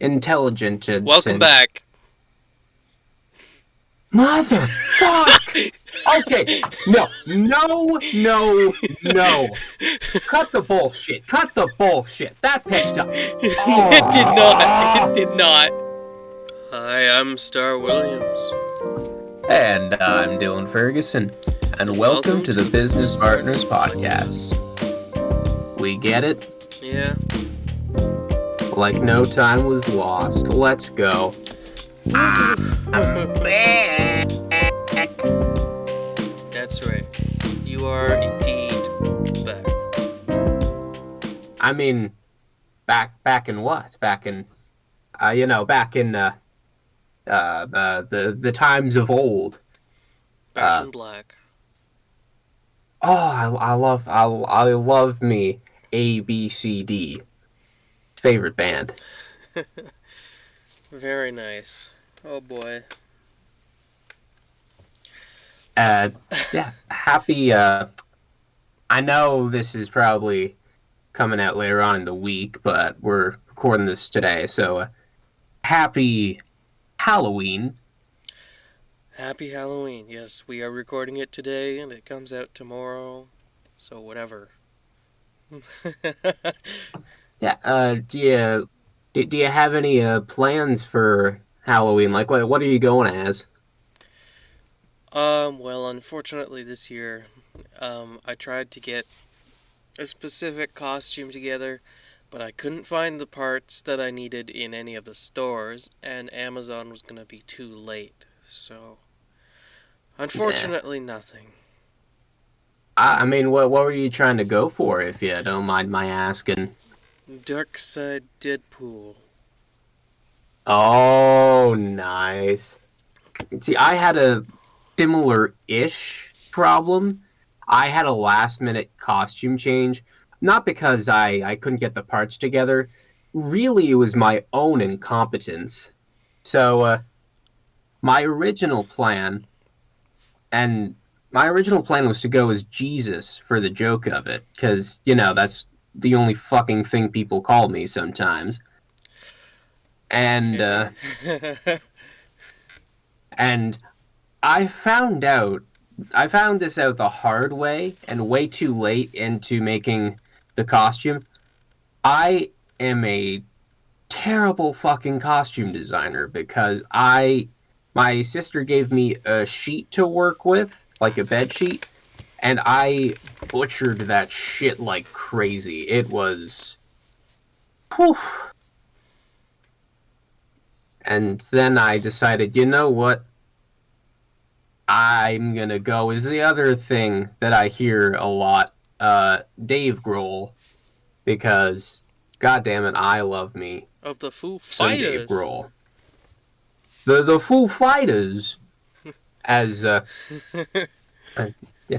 intelligent Welcome back. Motherfuck! Okay, no. Cut the bullshit. That picked up. It did not. It Oh. did not. Hi, I'm Star Williams. And I'm Dillon Ferguson, and welcome to the Business Partners Podcast. We get it? Yeah. Like no time was lost. Let's go. I'm back. That's right. You are indeed back. I mean, back in what? Back in, the times of old. Back in black. Oh, I love me ABCD. Favorite band. Very nice. Oh boy. Yeah, happy. I know this is probably coming out later on in the week, but we're recording this today, so happy Halloween. Happy Halloween. Yes, we are recording it today and it comes out tomorrow. So whatever. Yeah. Do you have any plans for Halloween? Like, what are you going as? Well, unfortunately this year, I tried to get a specific costume together, but I couldn't find the parts that I needed in any of the stores, and Amazon was gonna be too late. So, Yeah. unfortunately, nothing. I mean, what were you trying to go for, if you don't mind my asking? Dark Side Deadpool. Oh, nice. See, I had a similar-ish problem. I had a last-minute costume change, not because I couldn't get the parts together. Really, it was my own incompetence. So, my original plan, and my original plan was to go as Jesus for the joke of it, because, that's the only fucking thing people call me sometimes. And, uh, Okay. and I found this out the hard way and way too late into making the costume. I am a terrible fucking costume designer because my sister gave me a sheet to work with, like a bed sheet, and I butchered that shit like crazy. It was whew. And then I decided, you know what? I'm gonna go is the other thing that I hear a lot. Dave Grohl, because God damn it, I love me Of the Foo some Dave Fighters. Grohl. The Foo Fighters, as uh, yeah,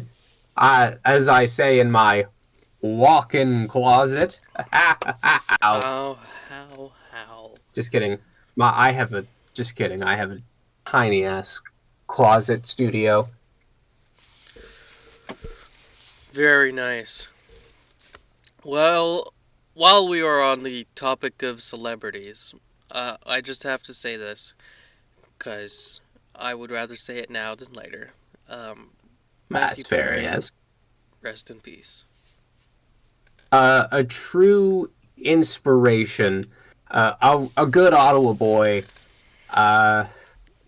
as I say in my walk-in closet. Oh, how. Just kidding. I have a just kidding. I have a tiny ass closet studio. Very nice. Well, while we are on the topic of celebrities, I just have to say this, because I would rather say it now than later. Matthew That's fair, Perry, yes. rest in peace. A true inspiration, a good Ottawa boy, uh,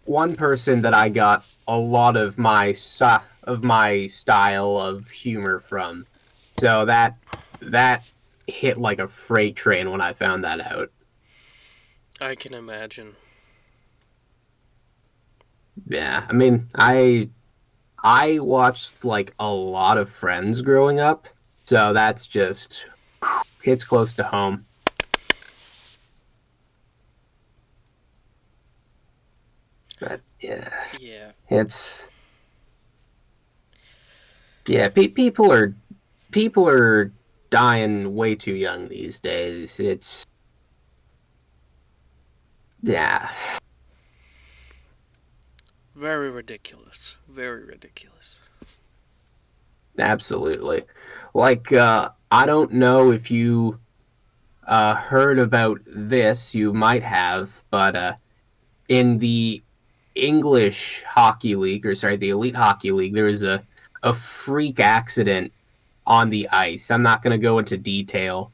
one person that I got a lot of my style of humor from. So that hit like a freight train when I found that out. I can imagine. Yeah, I mean, I watched like a lot of Friends growing up, so that's just hits close to home. But yeah, Yeah. it's yeah. People are dying way too young these days. It's yeah, Very ridiculous. Very ridiculous. absolutely. Like I don't know if you heard about this, you might have, but in the English Hockey League, or sorry, the Elite Hockey League, there was a freak accident on the ice. I'm not going to go into detail,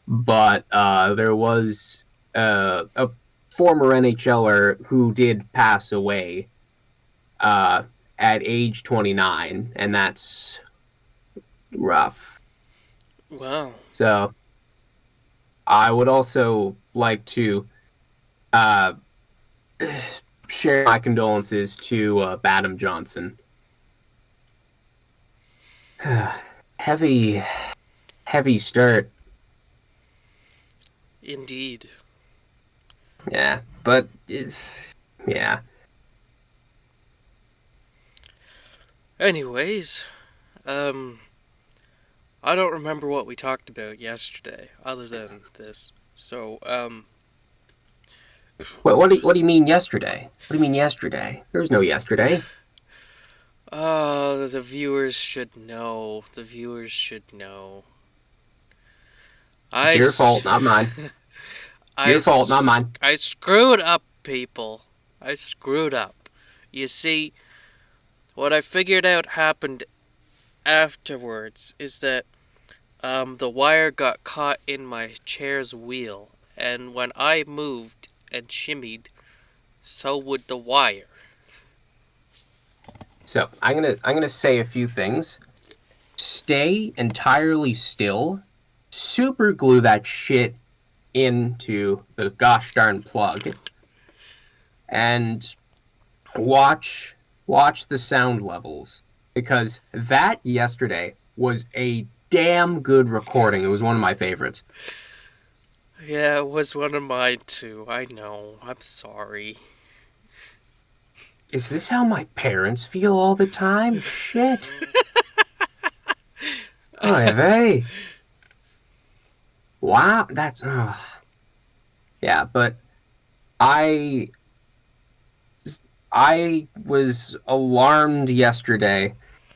but there was a former NHLer who did pass away uh, at age 29, and that's rough. Wow. So I would also like to uh, share my condolences to Badham Johnson. heavy, heavy start. Indeed. Yeah, but it's yeah. Anyways, I don't remember what we talked about yesterday, other than this. So, What do you mean yesterday? What do you mean yesterday? There was no yesterday. the viewers should know. The viewers should know. It's I, your fault, not mine. Your fault, not mine. I screwed up, people. I screwed up. You see, what I figured out happened afterwards is that the wire got caught in my chair's wheel, and when I moved and shimmied, so would the wire. So I'm gonna say a few things. Stay entirely still. Super glue that shit into the gosh darn plug, and watch watch the sound levels, because that yesterday was a damn good recording. It was one of my favorites. Yeah, it was one of mine too. I know. I'm sorry. Is this how my parents feel all the time? Shit. Oh, they. Wow, that's yeah, but I I was alarmed yesterday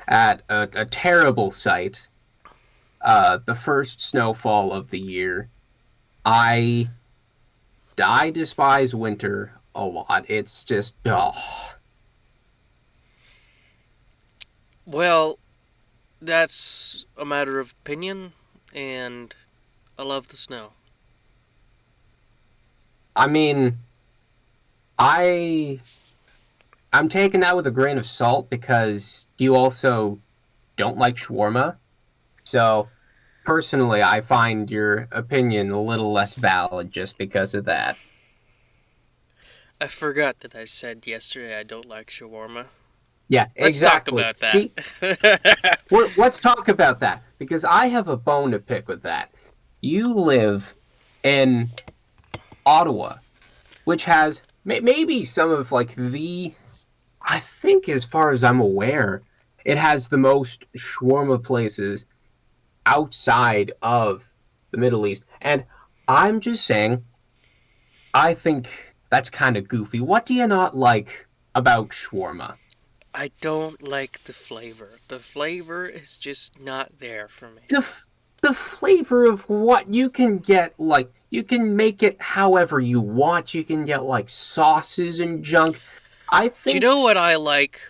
at a terrible sight. The first snowfall of the year. I I despise winter a lot. It's just Well, that's a matter of opinion, and I love the snow. I mean, I I'm taking that with a grain of salt because you also don't like shawarma. So personally, I find your opinion a little less valid just because of that. I forgot that I said yesterday I don't like shawarma. Yeah, Let's talk exactly. about that. See, let's talk about that because I have a bone to pick with that. You live in Ottawa, which has maybe some of like the, I think, as far as I'm aware, it has the most shawarma places outside of the Middle East. And I'm just saying, I think that's kind of goofy. What do you not like about shawarma? I don't like the flavor. The flavor is just not there for me. The the flavor of what you can get, like you can make it however you want. You can get like sauces and junk. I Do you think know what I like?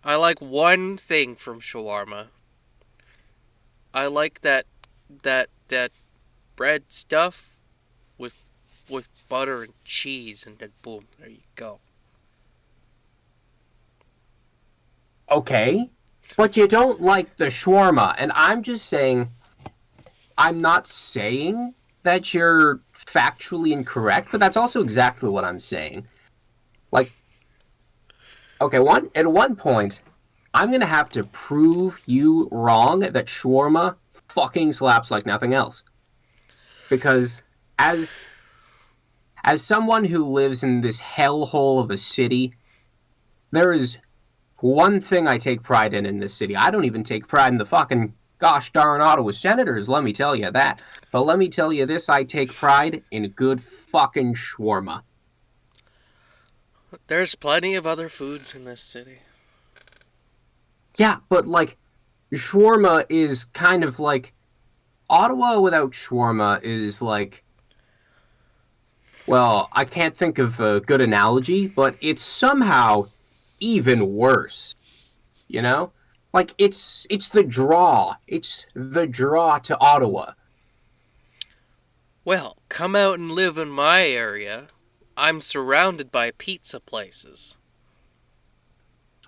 I like one thing from shawarma. I like that bread stuff with with butter and cheese, and then boom, there you go. okay, but you don't like the shawarma, and I'm just saying I'm not saying that you're factually incorrect, but that's also exactly what I'm saying. Like, okay, at one point, I'm gonna have to prove you wrong that shawarma fucking slaps like nothing else. Because as as someone who lives in this hellhole of a city, there is one thing I take pride in this city. I don't even take pride in the fucking gosh darn Ottawa Senators, let me tell you that. But let me tell you this, I take pride in good fucking shawarma. There's plenty of other foods in this city. Yeah, but like shawarma is kind of like Ottawa without shawarma is like, well, I can't think of a good analogy, but it's somehow even worse, you know? Like it's the draw. It's the draw to Ottawa. Well, come out and live in my area. I'm surrounded by pizza places.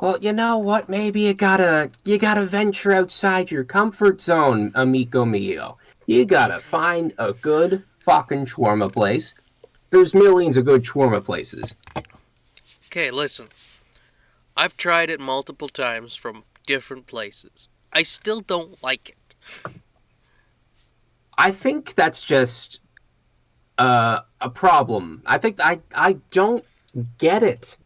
Well, you know what? Maybe you gotta venture outside your comfort zone, amico mio. You gotta find a good fucking shawarma place. There's millions of good shawarma places. Okay, listen. I've tried it multiple times from different places. I still don't like it. I think that's just a problem. I think I don't get it.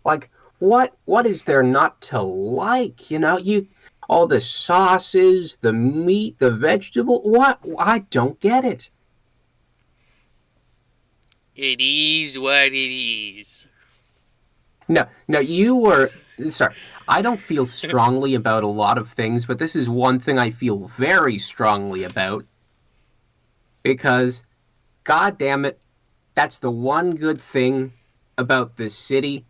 Like what is there not to like? You know, you all the sauces, the meat, the vegetable. What? I don't get it. It is what it is. No, no, you were sorry. I don't feel strongly about a lot of things, but this is one thing I feel very strongly about because god damn it, that's the one good thing about this city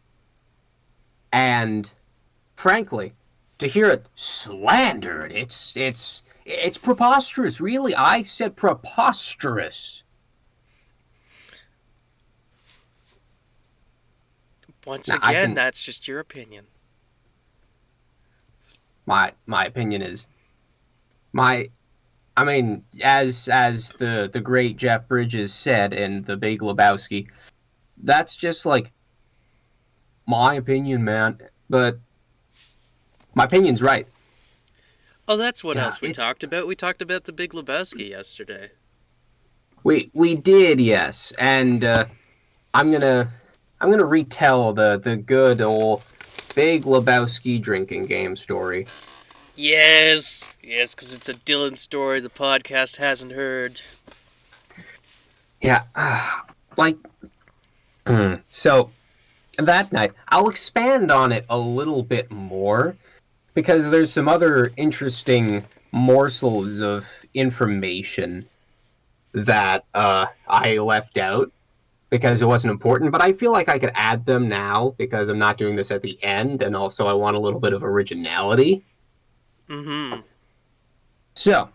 and frankly, to hear it slandered, it's preposterous. Really, I said preposterous. Once Now, I again, can that's just your opinion. my opinion is my I mean, as the great Jeff Bridges said in The Big Lebowski, that's just like my opinion, man. But my opinion's right. Oh, that's what Yeah, else we it's talked about. We talked about the Big Lebowski yesterday. we did, yes, and I'm gonna I'm gonna retell the good old Big Lebowski drinking game story. Yes, yes, because it's a Dillon story the podcast hasn't heard. Yeah, like so that night I'll expand on it a little bit more because there's some other interesting morsels of information that I left out because it wasn't important, but I feel like I could add them now because I'm not doing this at the end, and also I want a little bit of originality. Mm-hmm. So,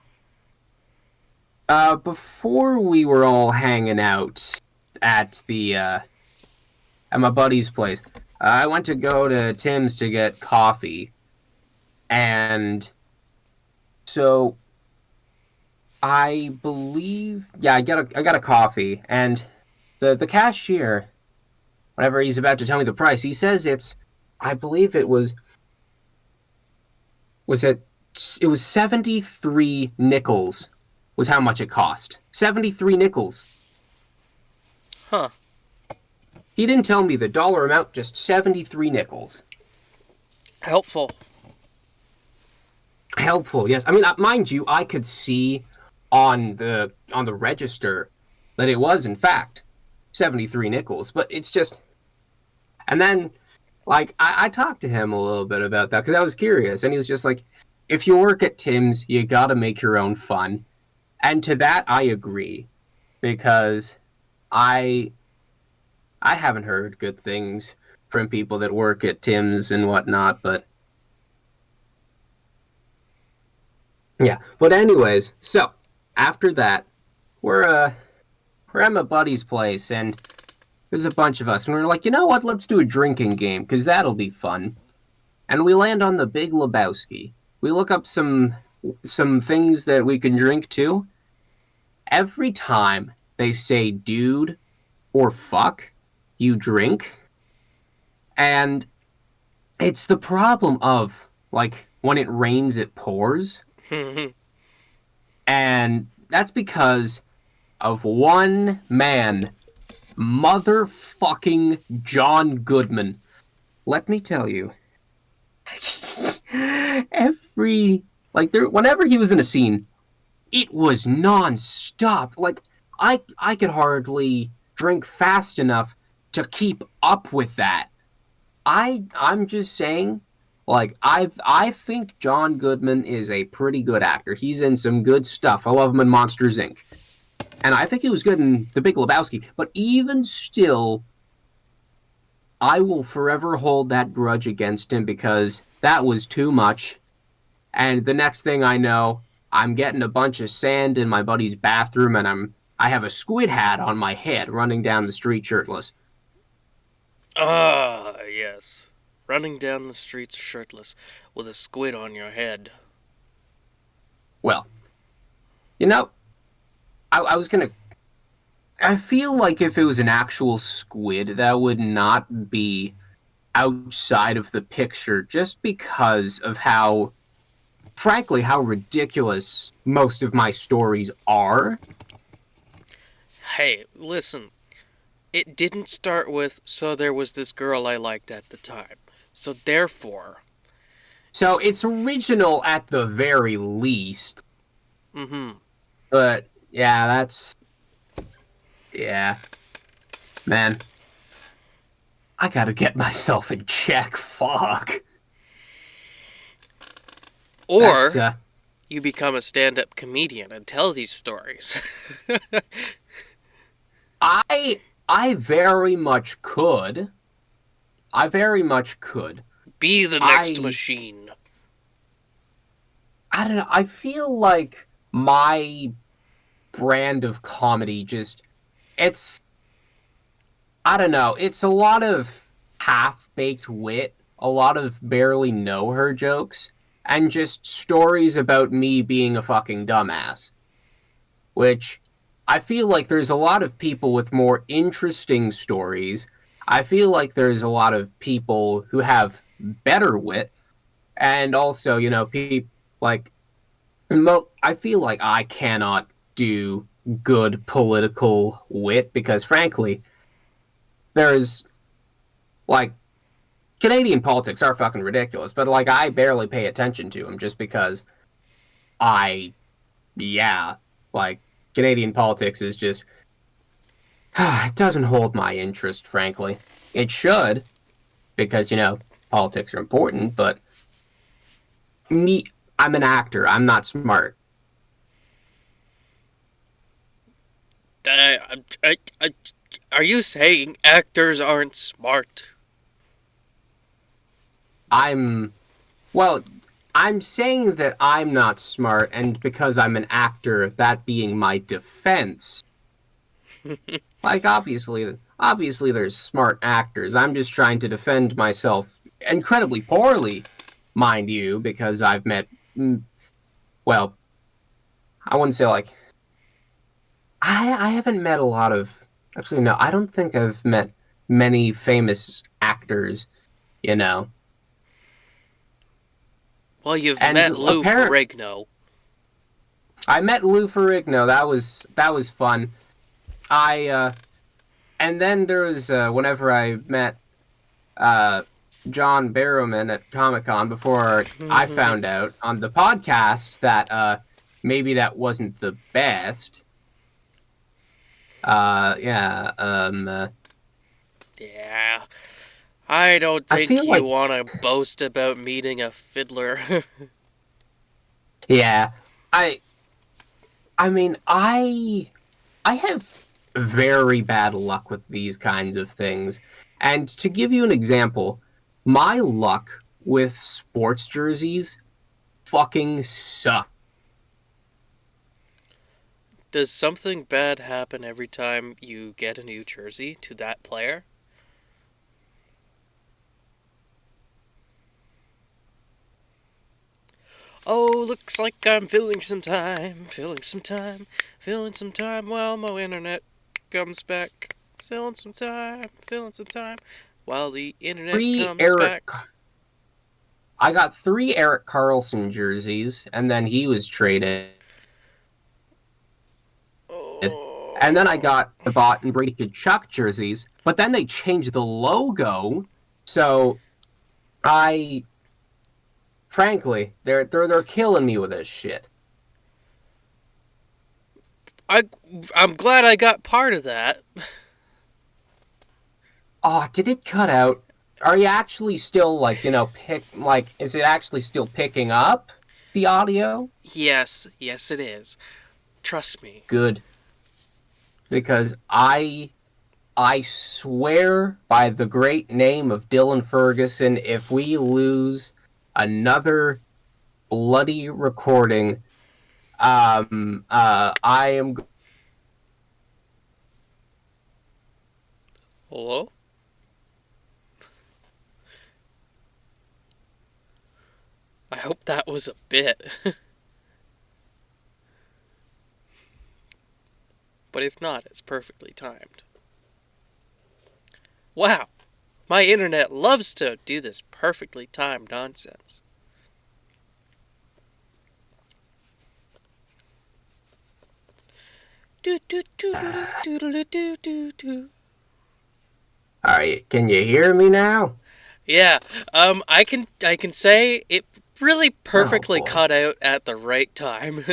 before we were all hanging out at the at my buddy's place, I went to go to Tim's to get coffee, and so I believe, yeah, I got a coffee, and the cashier, whenever he's about to tell me the price, he says I believe was it it was 73 nickels was how much it cost. 73 nickels. Huh. He didn't tell me the dollar amount, just 73 nickels. Helpful. Helpful, yes. I mean, mind you, I could see on the register that it was in fact 73 nickels, but it's just and then like I talked to him a little bit about that because I was curious, and he was just like, if you work at Tim's, you gotta make your own fun. And to that I agree because I I haven't heard good things from people that work at Tim's and whatnot, but yeah. But anyways, so after that, we're uh we're at my buddy's place and there's a bunch of us and we're like, you know what, let's do a drinking game, because that'll be fun. And we land on the Big Lebowski. We look up some things that we can drink too. Every time they say dude or fuck, you drink. And it's the problem of like when it rains, it pours. And that's because of one man, motherfucking John Goodman. Let me tell you, every like there, whenever he was in a scene, it was non-stop. Like I could hardly drink fast enough to keep up with that. I'm just saying, Like I think John Goodman is a pretty good actor. He's in some good stuff. I love him in Monsters Inc. And I think he was good in The Big Lebowski. But even still, I will forever hold that grudge against him because that was too much. And the next thing I know, I'm getting a bunch of sand in my buddy's bathroom and I have a squid hat on my head running down the street shirtless. Ah, yes. Running down the streets shirtless with a squid on your head. Well, you know, I was gonna. I feel like if it was an actual squid, that would not be outside of the picture just because of how, frankly, how ridiculous most of my stories are. Hey, listen. It didn't start with, so there was this girl I liked at the time. So therefore, So it's original at the very least, mm-hmm. but yeah, yeah, man. I gotta get myself in check. Fuck. That's Or you become a stand-up comedian and tell these stories. I I very much could. I very much could. Be the next I machine. I don't know. I feel like my brand of comedy just it's I don't know. It's a lot of half-baked wit, a lot of barely know her jokes, and just stories about me being a fucking dumbass. Which I feel like there's a lot of people with more interesting stories. I feel like there's a lot of people who have better wit, and also, people like I feel like I cannot do good political wit because, frankly, there's like Canadian politics are fucking ridiculous, but like I barely pay attention to them just because I, yeah, like Canadian politics is just it doesn't hold my interest, frankly. It should because politics are important, but me, I'm an actor. I'm not smart. Are you saying actors aren't smart? I'm Well, I'm saying that I'm not smart, and because I'm an actor, that being my defense. Like, obviously, there's smart actors. I'm just trying to defend myself incredibly poorly, mind you, because I've met, well, I wouldn't say like I haven't met a lot of. Actually, no, I don't think I've met many famous actors. You know, Well, you've and met Lou apparent Ferrigno. I met Lou Ferrigno. That was fun. I And then there was whenever I met uh John Barrowman at Comic Con before I found out on the podcast that maybe that wasn't the best. Yeah. Yeah. I don't I think feel you like want to boast about meeting a fiddler. yeah. I I mean I have very bad luck with these kinds of things. And to give you an example, my luck with sports jerseys fucking sucks. Does something bad happen every time you get a new jersey to that player? Oh, looks like I'm filling some time, filling some time, filling some time while my internet comes back. Filling some time, filling some time while the internet Three comes Eric back. I got three Eric Carlson jerseys, and then he was traded. And then I Oh. got the Bot and Brady Kachuk jerseys, but then they changed the logo. So I, frankly, they're killing me with this shit. I I'm glad I got part of that. Oh, did it cut out? Are you actually still like is it actually still picking up the audio? Yes, yes, it is. Trust me. Good, because I swear by the great name of Dillon Ferguson, if we lose another bloody recording, I am. Hello? I hope that was a bit. But if not, it's perfectly timed. Wow, my internet loves to do this perfectly timed nonsense. Do do do do do do do do do. All right, can you hear me now? Yeah, I can say it really Oh perfectly boy. cut out at the right time.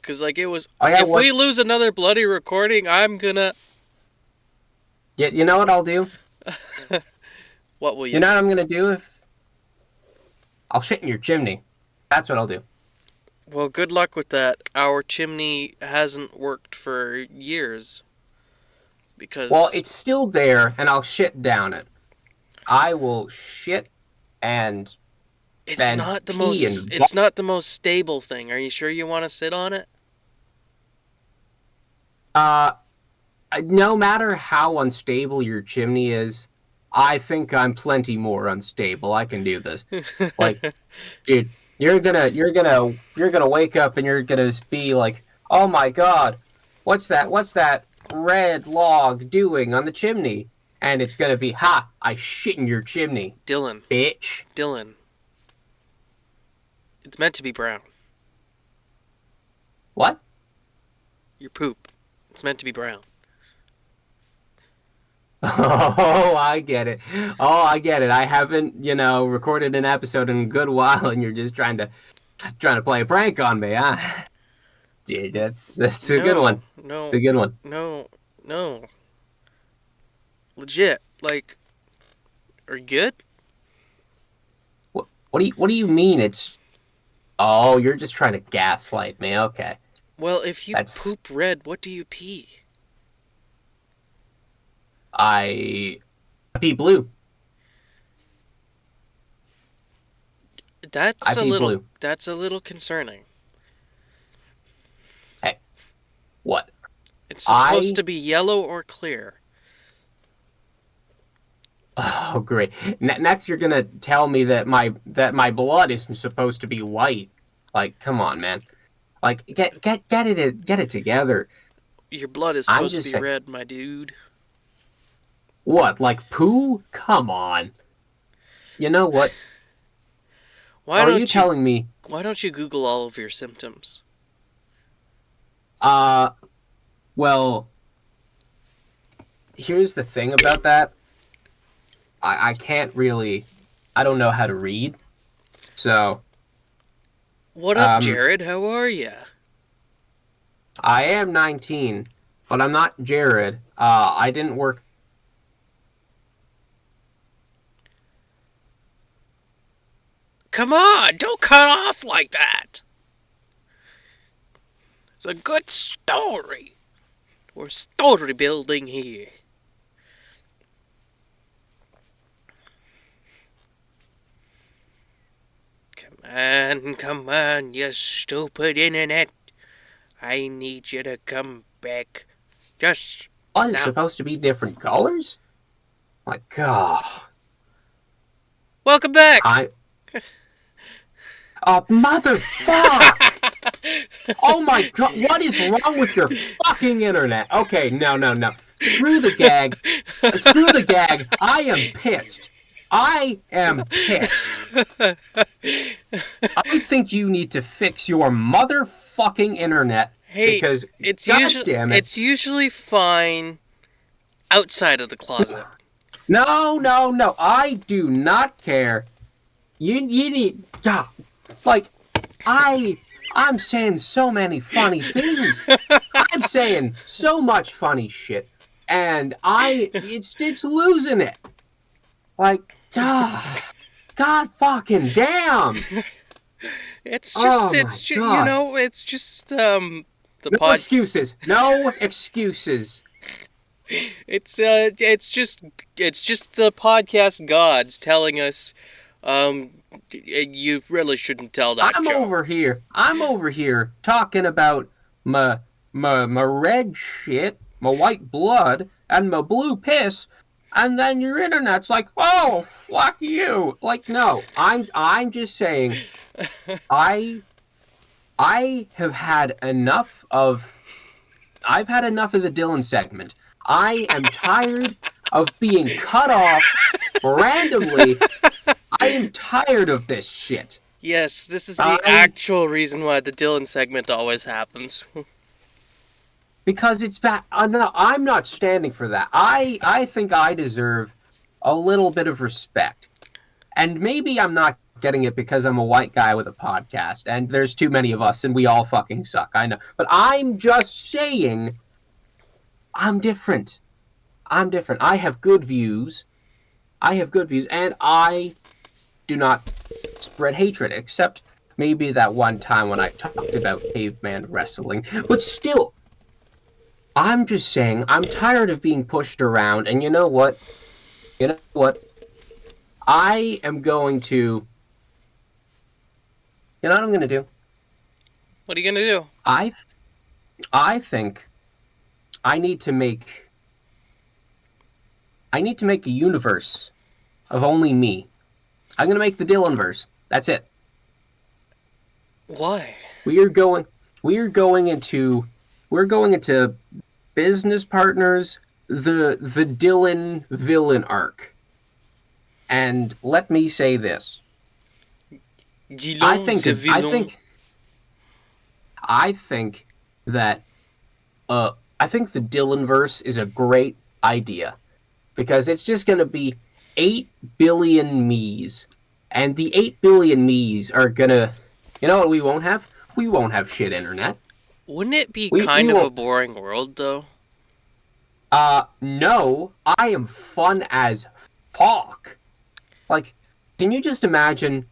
Cause like it was, Oh yeah, if what? we lose another bloody recording, I'm gonna. You know what I'll do? What will You you know do? what I'm gonna do if I'll shit in your chimney. That's what I'll do. Well, good luck with that. Our chimney hasn't worked for years Well, because it's still there, and I'll shit down it. I will shit and it's and not the pee most and it's not the most stable thing. Are you sure you want to sit on it? uh no matter how unstable your chimney is, I think I'm plenty more unstable. I can do this. Like, dude, you're gonna wake up and you're gonna be like, oh my god, what's that? What's that red log doing on the chimney? And it's gonna be, ha! I shit in your chimney, Dylan, bitch. Dylan, it's meant to be brown. What? Your poop. It's meant to be brown. Oh, I get it. Oh, I get it. I haven't, recorded an episode in a good while, and you're just trying to play a prank on me, huh? Dude, that's a good No, one. It's no, a good one. no, no. Legit. Like, are you good? What do you mean? It's oh, you're just trying to gaslight me. Okay, Well, if you that's poop red, what do you pee? I pee blue. I pee blue. That's a little concerning. Hey, what? It's supposed I to be yellow or clear. oh great. Next, you're gonna tell me that my blood isn't supposed to be white. Like, come on, man. Like, get it together. Your blood is I'm supposed to just be saying. red, my dude. What? Like poo? Come on. You know what? Why Are you don't you telling me? why don't you Google all of your symptoms? Uh, well, here's the thing about that. I can't really. I don't know how to read. So, What up, um, Jared? How are ya? I am 19, but I'm not Jared. I didn't work. Come on, don't cut off like that. It's a good story. We're story building here. Come on, you stupid internet. I need you to come back. Just Blood is now. supposed to be different colors. My God. Welcome back! I. Motherfuck! Oh my God! What is wrong with your fucking internet? Okay, no. Screw the gag. Screw the gag. I am pissed. I am pissed. I think you need to fix your motherfucking internet Hey, because, god damn it. it's usually fine outside of the closet. No. I do not care. You need God. Like I'm saying so many funny things. I'm saying so much funny shit. and it's losing it. Like, God fucking damn. Oh my it's just, god. it's just the No pod. excuses. No excuses. It's just the podcast gods telling us, um, you really shouldn't tell that joke. I'm over here talking about my red shit, my white blood, and my blue piss, and then your internet's like, oh, fuck you. Like, no, I'm just saying, I I have had enough of I've had enough of the Dillon segment. I am tired of being cut off randomly. I am tired of this shit. Yes, this is the I actual reason why the Dylan segment always happens. because it's bad. No, I'm not standing for that. I think I deserve a little bit of respect, and maybe I'm not getting it because I'm a white guy with a podcast, and there's too many of us, and we all fucking suck. I know, but I'm just saying I'm different. I'm different. I have good views. I have good views, and I do not spread hatred, except maybe that one time when I talked about caveman wrestling. But still, I'm just saying, I'm tired of being pushed around, and you know what? You know what? I am going to. You know what I'm going to do? What are you gonna do? I, I think I need to make. I need to make a universe of only me. I'm going to make the Dillonverse. That's it. Why? We are going. We are going into. We're going into business partners. The Dillon villain arc. And let me say this. I Dillon think the I villain. think I think that I think the Dylan verse is a great idea because it's just going to be 8 billion me's, and the 8 billion me's are going to, you know what we won't have? We won't have shit internet. Wouldn't it be We kind of a won't. boring world though? No, I am fun as fuck. Like, can you just imagine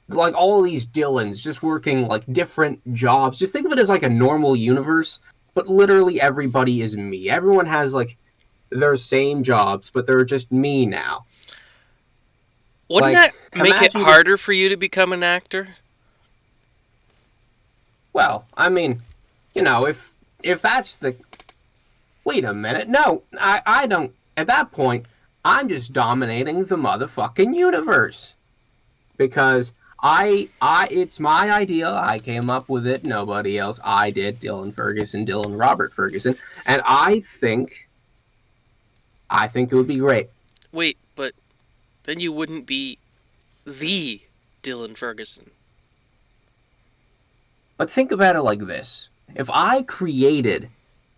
like all these Dylans just working like different jobs? Just think of it as like a normal universe, but literally everybody is me. Everyone has like their same jobs, but they're just me now. Wouldn't Like, that make it imagine just harder for you to become an actor? well, I mean, you know, if that's the wait a minute, no, I don't. At that point, I'm just dominating the motherfucking universe because it's my idea. I came up with it. Nobody else. I did. Dillon Ferguson, Dillon Robert Ferguson, and I think it would be great. Wait, but then you wouldn't be the Dylan Ferguson. But think about it like this: if I created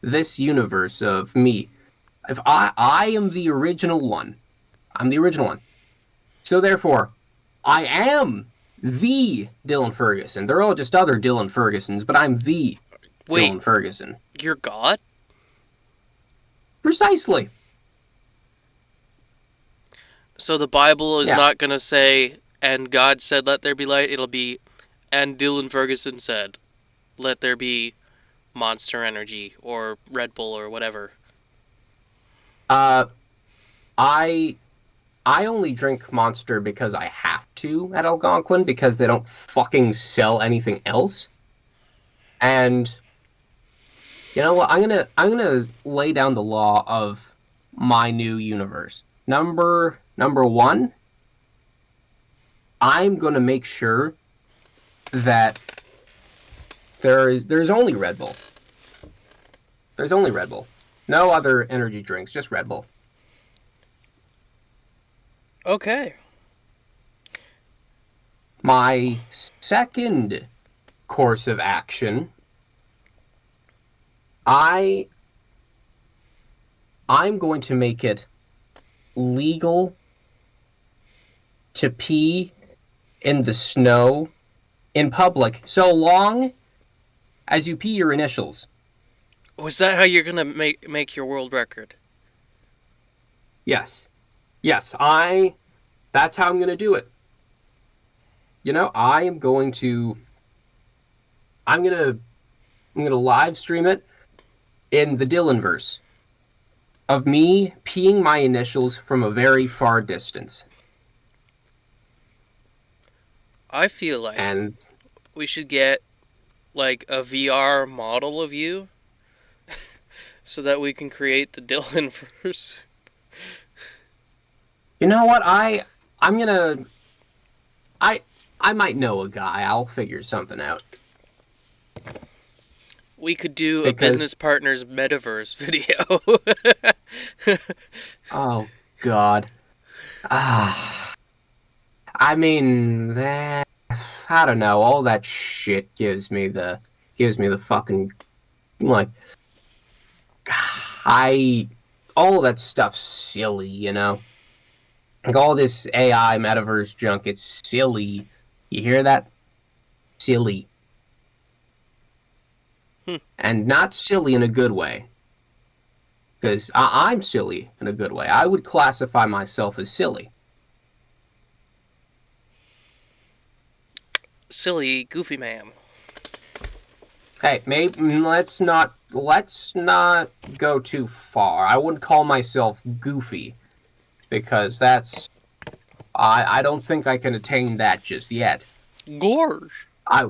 this universe of me, if I am the original one, I'm the original one. So therefore, I am the Dillon Ferguson. They're all just other Dillon Fergusons, but I'm the Wait, Dillon Ferguson. you're God? Precisely. So the Bible is Yeah. not gonna say, and God said, let there be light. It'll be, and Dylan Ferguson said, let there be Monster Energy or Red Bull or whatever. Uh, I I only drink Monster because I have to at Algonquin because they don't fucking sell anything else. And you know what? I'm gonna lay down the law of my new universe. Number one, I'm gonna make sure that there's only Red Bull. There's only Red Bull. No other energy drinks, just Red Bull. Okay. My second course of action, I I'm going to make it legal to pee in the snow in public so long as you pee your initials. Was that how you're gonna make your world record? Yes. Yes, that's how I'm going to do it. I am going to I'm going to I'm going to live stream it in the Dillon verse of me peeing my initials from a very far distance. I feel like And we should get like a VR model of you so that we can create the Dylan verse. you know what? I'm going to I I might know a guy. I'll figure something out We could do a because business partners metaverse video. oh god. Ah, I mean, I don't know. All that shit gives me the fucking like I all that stuff's silly, Like all this AI metaverse junk, it's silly. You hear that? Silly. Hmm. And not silly in a good way. Because I'm silly in a good way. I would classify myself as silly. Silly, goofy man. Hey, maybe let's not go too far. I wouldn't call myself goofy because I don't think I can attain that just yet. Gorge. I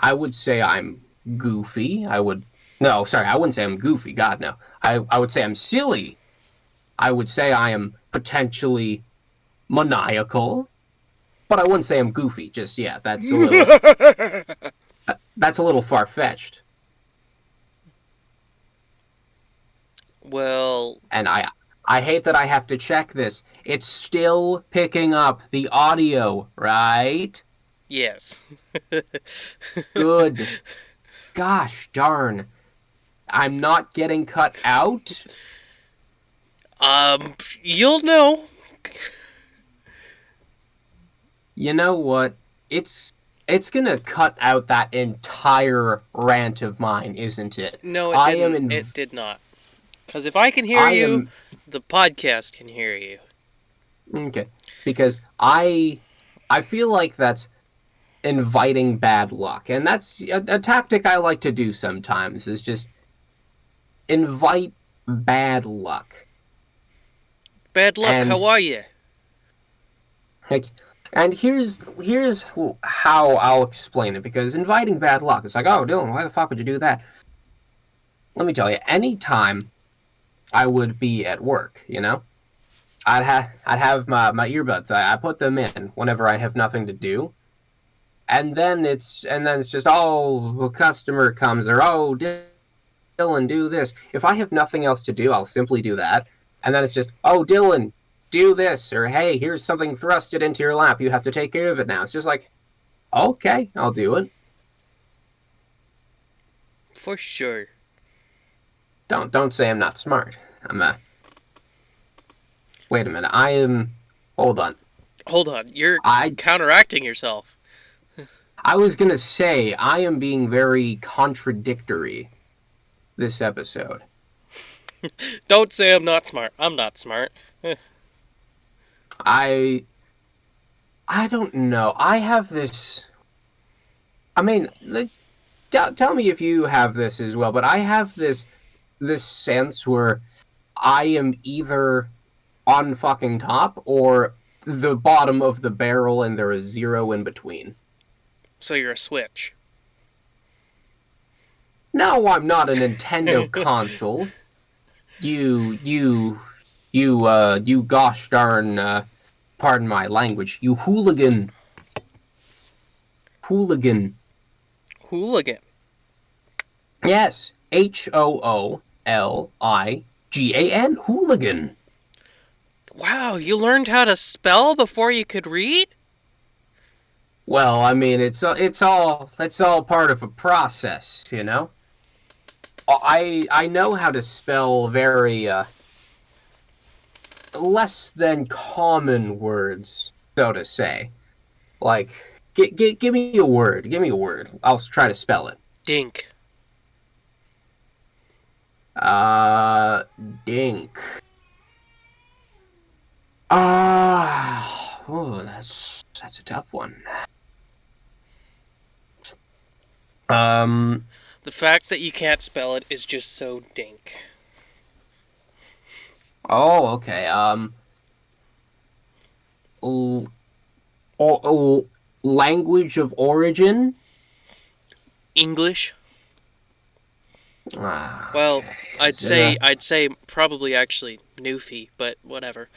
I would say I'm goofy. No, sorry, I wouldn't say I'm goofy. God no. I would say I'm silly. I would say I am potentially maniacal, but I wouldn't say I'm goofy just yet. That's a little far fetched. Well, And I hate that I have to check this. It's still picking up the audio, right? yes. Good. Gosh darn. I'm not getting cut out. You'll know. You know what? It's gonna cut out that entire rant of mine, isn't it? No, it I am didn't. in. It did not. Because if I can hear I you, am the podcast can hear you. okay because I feel like that's inviting bad luck, and that's a tactic I like to do sometimes. Is just invite bad luck, Bad luck, and how are you? like, and here's how I'll explain it. Because inviting bad luck, it's like, oh, Dylan, why the fuck would you do that? Let me tell you, anytime I would be at work, I'd have my earbuds. I put them in whenever I have nothing to do, and then it's just, oh, a customer comes, or oh, Dylan, do this. If I have nothing else to do, I'll simply do that, and then it's just, oh, Dylan, do this, or hey, here's something thrusted into your lap. You have to take care of it now. It's just like, okay, I'll do it. For sure. Don't say I'm not smart. I'm Wait a minute. I am. Hold on. Hold on, you're I counteracting yourself. I was gonna say I am being very contradictory this episode. Don't say I'm not smart. I'm not smart. I I don't know. I have this. I mean, tell me if you have this as well. But I have this sense where I am either on fucking top or the bottom of the barrel, and there is zero in between. So you're a switch. No, I'm not a Nintendo console. You gosh darn, pardon my language, you hooligan. Hooligan. Hooligan. Yes, Hooligan. Hooligan. Wow, you learned how to spell before you could read? Well, I mean, it's all part of a process. I know how to spell very less than common words, so to say. Like, give me a word. Give me a word. I'll try to spell it. Dink. Uh, Dink. that's a tough one. Um. The fact that you can't spell it is just so dink. Oh, okay. L- language of origin. English? Well, Okay. I'd Is it say a I'd say probably actually Newfie, but whatever.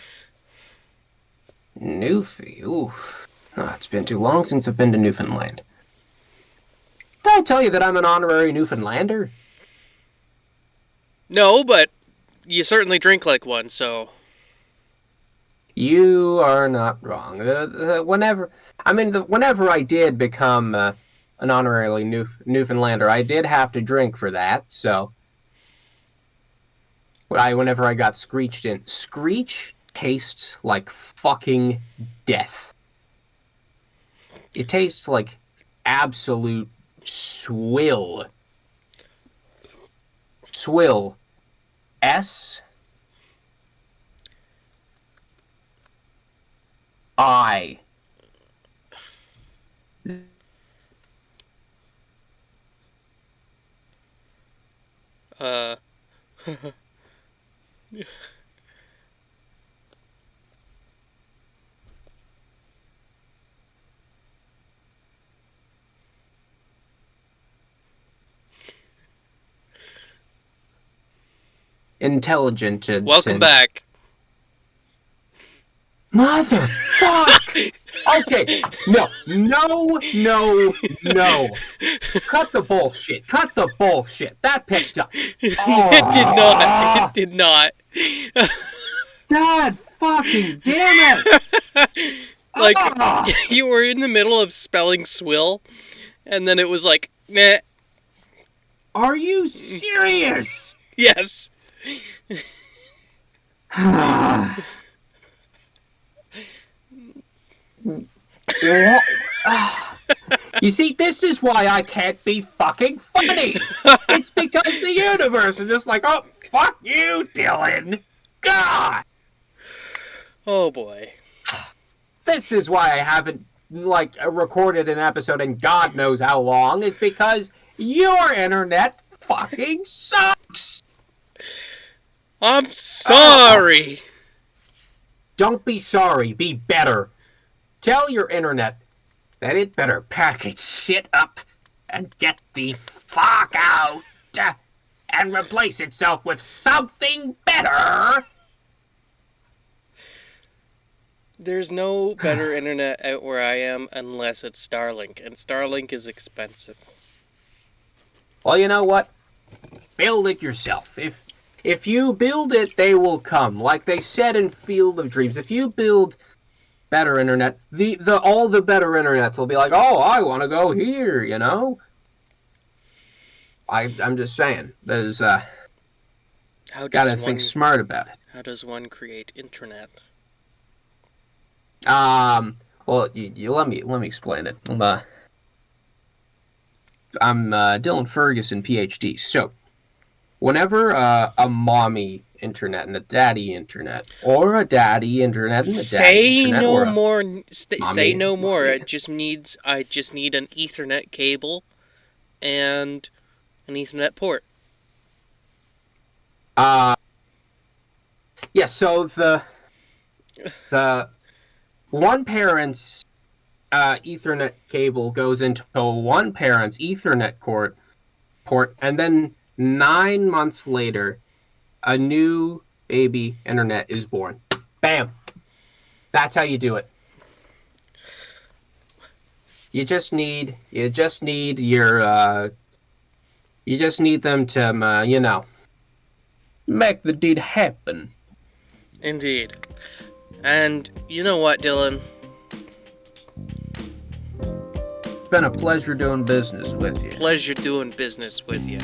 Newfie? Oof. Oh, it's been too long since I've been to Newfoundland. Did I tell you that I'm an honorary Newfoundlander? No, but you certainly drink like one, so You are not wrong. Whenever I did become an honorary Newfoundlander, I did have to drink for that. So, whenever I got screeched in, Screech tastes like fucking death. It tastes like absolute swill. Swill. S I. uh Intelligent welcome back. Motherfuck! Okay, no. Cut the bullshit. Cut the bullshit. That picked up. It did not. It Oh, did not. God fucking damn it! Like Oh, you were in the middle of spelling swill, and then it was like, meh. are you serious? Yes. What? You see, this is why I can't be fucking funny. It's because the universe is just like, oh, fuck you, Dillon. God! Oh boy. This is why I haven't, recorded an episode in God knows how long. It's because your internet fucking sucks. I'm Oh, sorry. don't be sorry. Be better. Tell your internet that it better pack its shit up and get the fuck out and replace itself with something better. There's no better internet out where I am unless it's Starlink, and Starlink is expensive. Well, you know what? Build it yourself. If you build it, they will come. Like they said in Field of Dreams, if you build better internet, the all the better internets will be like, oh, I want to go here, you know? I'm just saying. There's How gotta does think one smart about it. how does one create internet? Well, you let me explain it. I'm Dillon Ferguson, PhD. So, whenever a mommy internet and a daddy internet, or a daddy internet and a daddy Say internet, no or a more. Say mommy no more. mommy. I just need an Ethernet cable and an Ethernet port. Uh, yeah. So the one parent's Ethernet cable goes into one parent's Ethernet port, and then 9 months later, a new baby internet is born. Bam. That's how you do it. You just need them to make the deed happen. Indeed. And you know what, Dylan? It's been a pleasure doing business with you. Pleasure doing business with you.